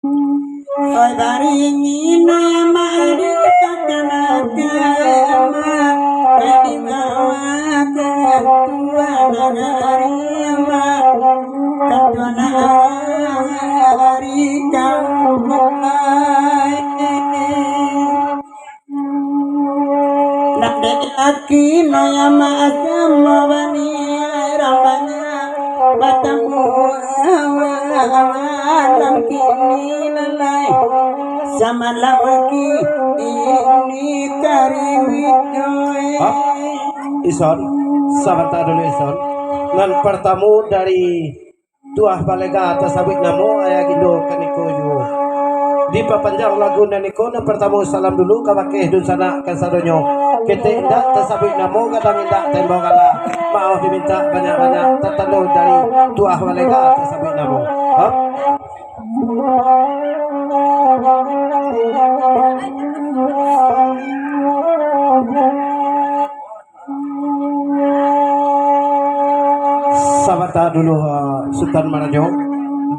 Oi baringi nama di takkanakama Kadi bawa ketua nagarima Ketua nagari kamai Nak laki noyama asama bani rambanya Batamu awalam kini lalai sama laki ini kariwitoy Ison, sahabat dulu Ison. Ngan pertamu dari tuah balega atas sabit namo ayah gindo kanikoyo. Di papanjang lagu naniko na pertamu salam dulu kabake dun sana kasadonyo. Kita indak tasabit namo kadang indak tembok kala. Mau diminta banyak-banyak tertentu dari tuah balega atas sabit namo. Sahabat dulu Sultan Marajo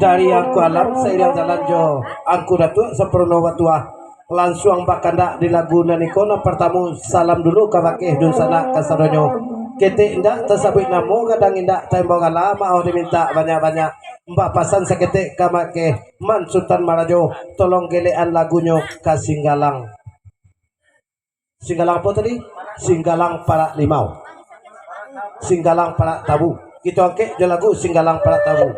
dari aku alam seiring jalan jo aku datuk seprono watua langsung bakanda di lagu naniko na pertamu salam dulu kabake dun sana kasadonyo kete indak tersabit namo kadang indak tembok ala mau diminta banyak-banyak mbak pasan sekete kamake man Sultan Marajo tolong gelean lagunya kasinggalang singgalang apa tadi singgalang para limau singgalang para tabu kita oke okay, lagu singgalang para tabu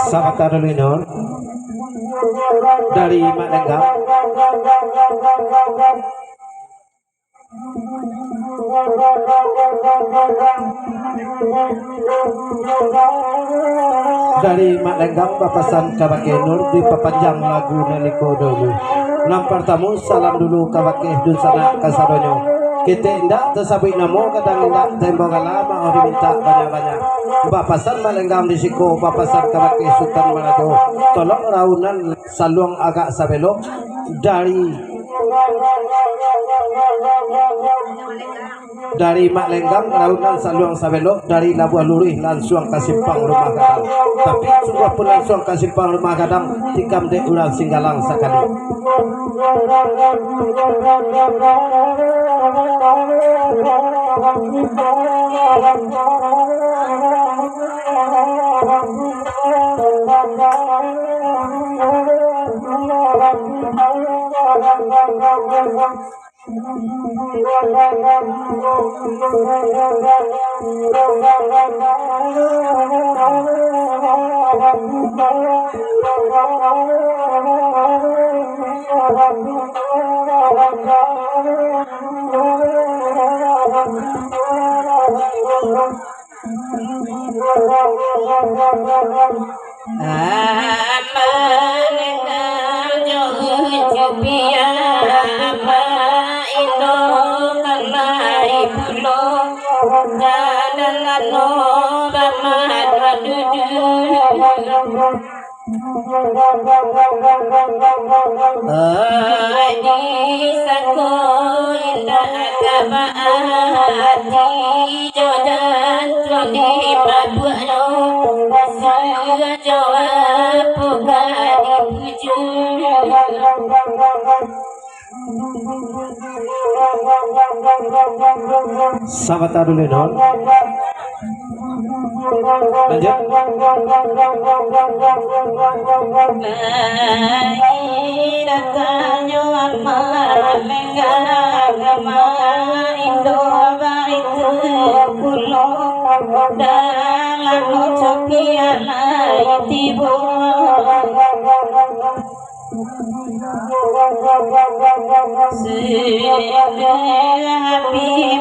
Sahabat Adolinor dari Malenggam dari Malenggam papasan kabake nur di papanjang lagu naliko dulu nampar tamu salam dulu kabake dun sana kasadonyo kita indak tersabik namo kadang indak tembok lama orang minta banyak-banyak Bapasan Malenggam disiko Bapasan Kabake Sultan Manajo tolong raunan saluang agak sabelok dari Mak Lenggang raunan saluang sabelok dari Labuan Lurih langsung ke simpang Rumah Gadang tapi sungguh pun langsung ke simpang Rumah Gadang tikam dek ulang singgalang sekali. Sahabat dulu non.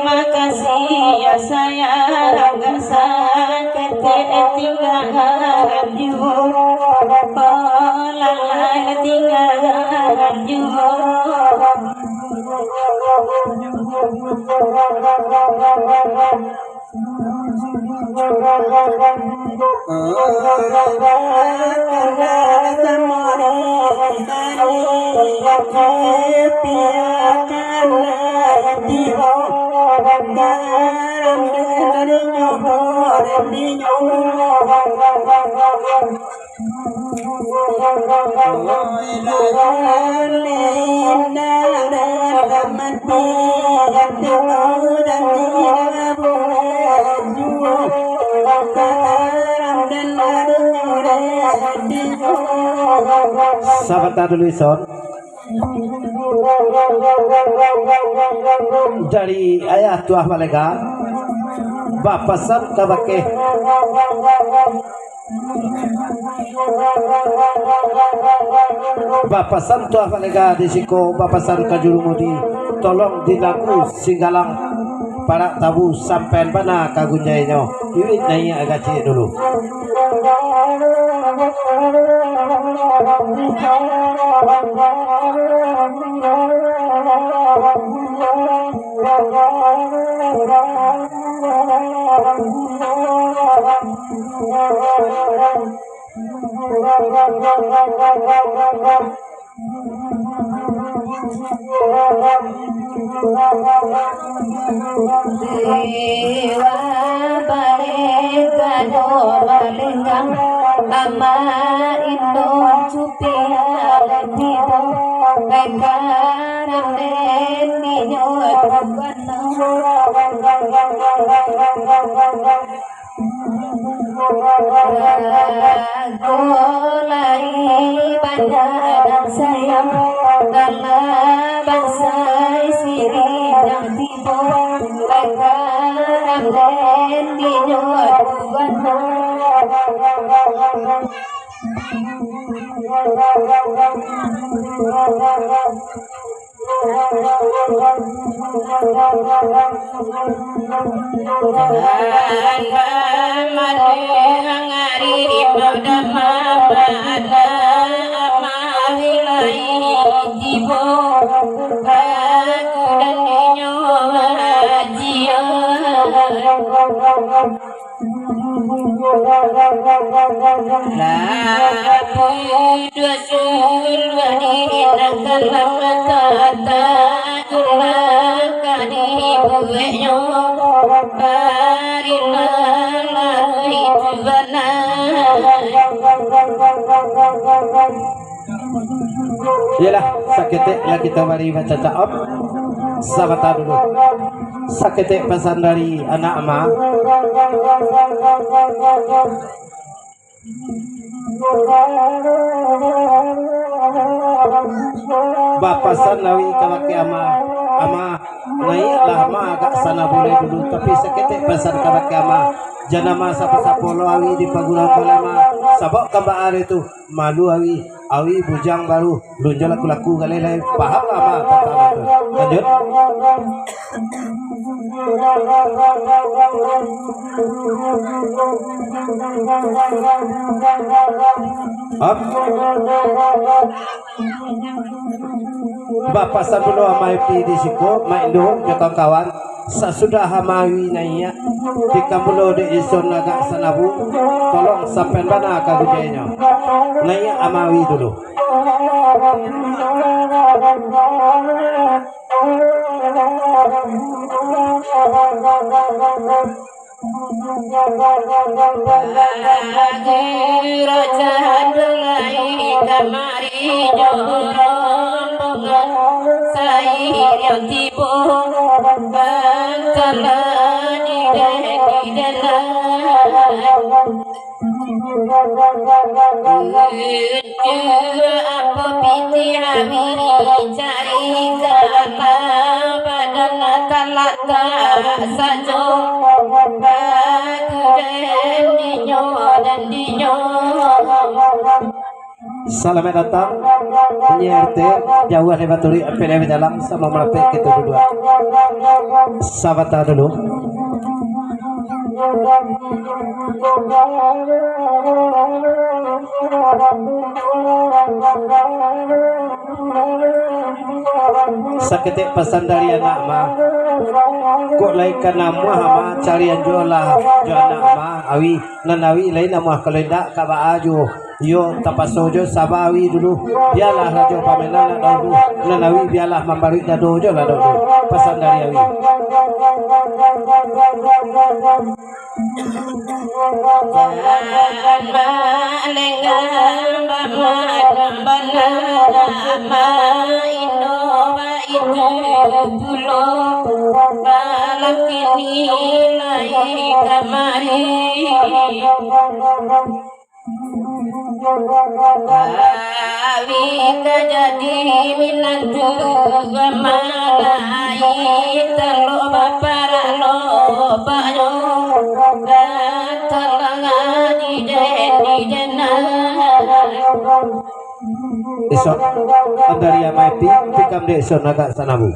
Makasih ya sayang sakit tinggalkan juga lalai tinggalkan juga Sahabat dulu son dari ayah tuah malega Bapasan Kabake Bapasan tuah malega disiko Bapasan Kajurumudi tolong dilaku singgalang para tabu sampean mana kagunjainya iwit nanya agak cik dulu. Dewa Balengano Balengam Ama Indo Cupia Letido Bekaram Nenyo Golai banyak sayang dalam bangsa siri yang tiba bekaram Nenyo dua sulwani nakalamata gulakani buwenyo barilala itubana Yalah, sakit lah kita mari baca ta'ab. Sabata dulu. Sakit pesan dari anak ama. Bapak sanawi kawaki ama naiklah ama agak sana boleh dulu, tapi sakit pesan kawaki ama janama sapa-sapolo awi di pagulang balema sabok kamba are itu malu awi bujang baru lunjol laku galilai paham lama pertama itu lanjut. Bapak sabulo amai pi di siko maindo jokang kawan sasudah hamawi naiya di kambulo di ison agak sanabu tolong sampai mana kagujanya naiya amawi dulu. apa piti hari cari kata badan talata sajo dan dinyo. Selamat datang NYRT jauh dari Baturi PDW dalam sama melapik kita dulu. Sabata dulu. Sakit pesan dari anak ma kok laikan nama ma carian jolah jo anak ma awi nanawi lain nama kalau tidak kaba ajo yo tapasojo sabawi dulu biarlah rajo pamenana dulu nanawi biarlah memberi dojo lah dulu pesan dari awi. Jadi minantu gamalai telo bapara lo banyo talangani dena Esok dari amati tikam de son agak sanabu.